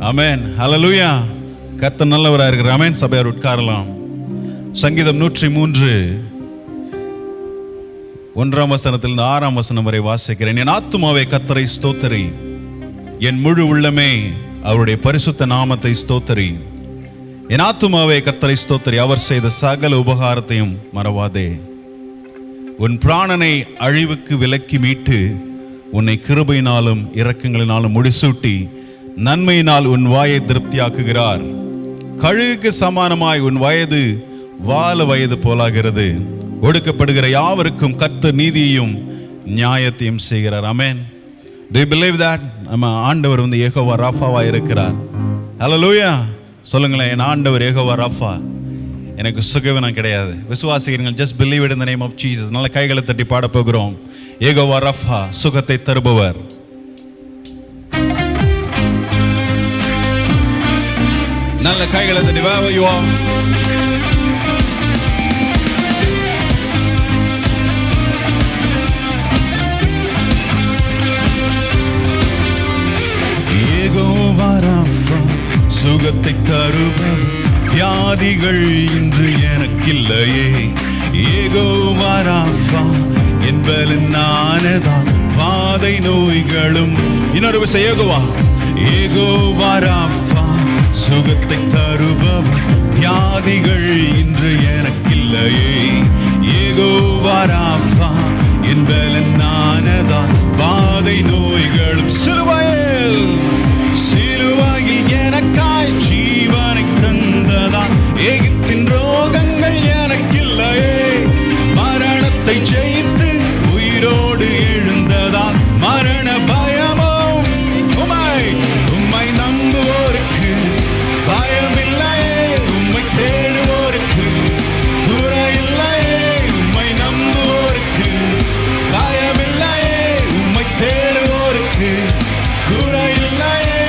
ஆமென். ஹல்லேலூயா. கர்த்தர் நல்லவராக இருக்கிறார். ஆமென். சபையார் உட்காரலாம். சங்கீதம் 103 1ஆம் வசனத்திலிருந்து 6ஆம் வசனம் வரை வாசிக்கிறேன். என் ஆத்துமாவே கர்த்தரை ஸ்தோத்திரி, என் முழு உள்ளமே அவருடைய பரிசுத்த நாமத்தை ஸ்தோத்திரி. என் ஆத்துமாவே கர்த்தரை ஸ்தோத்திரி, அவர் செய்த சகல உபகாரத்தையும் மறவாதே. உன் பிராணனை அழிவுக்கு விலக்கி மீட்டு உன்னை கிருபையினாலும் இரக்கங்களினாலும் முடிசூட்டி நன்மையினால் உன் வாயை திருப்தியாக்குகிறார். கழுகுக்கு சமானமாய் உன் வயது வால வயது போலாகிறது. ஒடுக்கப்படுகிற யாவருக்கும் கர்த்தர் நீதியையும் நியாயத்தையும் செய்கிறார். ஆமென். Do you believe that? நம்ம ஆண்டவர் யெகோவா ராஃபாவா இருக்கிறார். ஹல்லேலூயா. சொல்லுங்களேன், என் ஆண்டவர் யெகோவா ராஃபா, எனக்கு சுகவீனம் கிடையாது. விசுவாசிக்கிறீர்கள்? just believe it in the name of Jesus. நல்ல கைகளை தட்டி பாட போகிறோம். யெகோவா ராஃபா, சுகத்தை தருபவர். நல்ல கைகளை தட்டி wherever you are. Jehovah Rafah, சுகத்தை தருபவர், வியாதிகள் இன்று எனக்கில்லையே. யெகோவா ராஃபா, என்பலன் நானதான், வாதை நோய்களும். இன்னொரு விஷயம், யெகோவா ராஃபா, சுகத்தை தருபவர், வியாதிகள் இன்று எனக்கில்லையே. யெகோவா ராஃபா, என்பலன் நானதான், வாதை நோய்களும். சிலுவையில் எனக்காய் ஜீவனை தந்ததான், எகிப்தின் ரோகங்கள் எனக்கில்லையே. மரணத்தை ஜெயித்து உயிரோடு எழுந்ததான், மரண பயமோ உம்மை நம்புவோருக்கு பயமில்லையே. உம்மை தேடுவோருக்கு குறையில்லையே. உம்மை நம்புவோருக்கு பயமில்லையே. உம்மை தேடுவோருக்கு குறையில்லையே.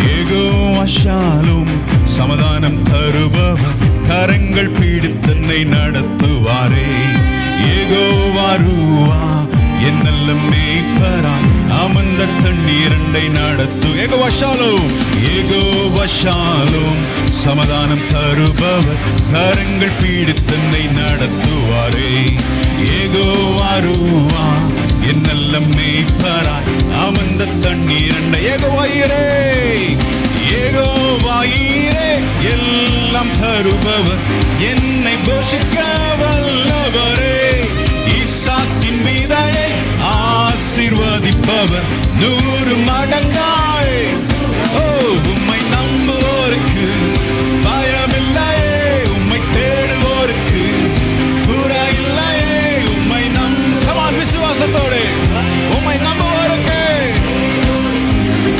யெகோவா ஷாலோம், சமாதானம் தருபவர், கரங்கள் பீடித்தன்னை நடத்துவாரே. யெகோவா ரூவா, என் நல்ல மேய்ப்பராய் அமர்ந்த தண்ணீரண்டை நடத்து. யெகோவா ஷாலோம், யெகோவா ஷாலோம், சமாதானம் தருபவர், கரங்கள் பீடித்தன்னை நடத்துவாரே. யெகோவா ரூவா, என் நல்ல மேய்ப்பராய் அமர்ந்த தண்ணீரண்டை. யெகோவா ஈரே, யெகோவா ஈரே, எல்லாம் தருபவர், என்னை போஷிக்க வல்லவரே. ஈசாக்கின் விதையை ஆசீர்வதிப்பவர் 100 மடங்காய். உம்மை நம்புவோருக்கு பயமில்லையே. உம்மை தேடுவோருக்கு குறையில்லையே. உம்மை விசுவாசத்தோடு உம்மை நம்புவோருக்கு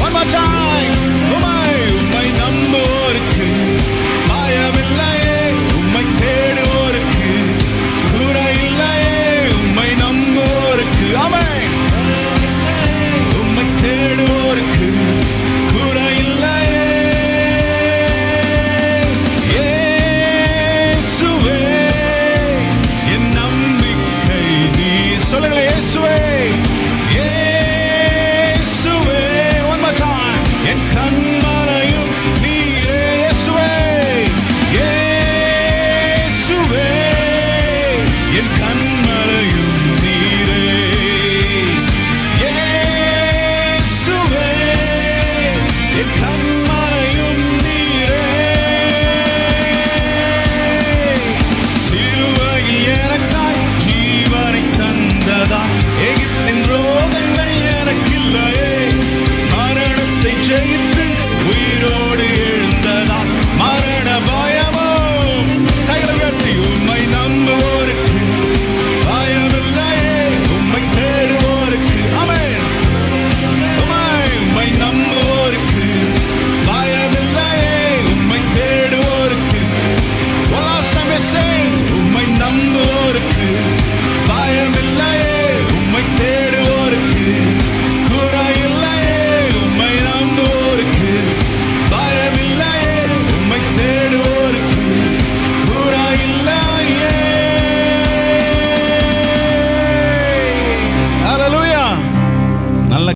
one more time. உம்மை நம்புவோருக்கு பயமில்லையே. உம்மை தேடுவோருக்கு குறையில்லையே. உம்மை நம்புவோருக்கு ஆமென். உம்மை தேடுவோருக்கு குறையில்லையே. இயேசுவே என் நம்பிக்கை நீ. சொல்லுங்களேன், இயேசுவே, இயேசுவே. one more time. என் கண்மலையும் நீரே. இயேசுவே, இயேசுவே, என் கண்மலையும் நீரே. இயேசுவே, என்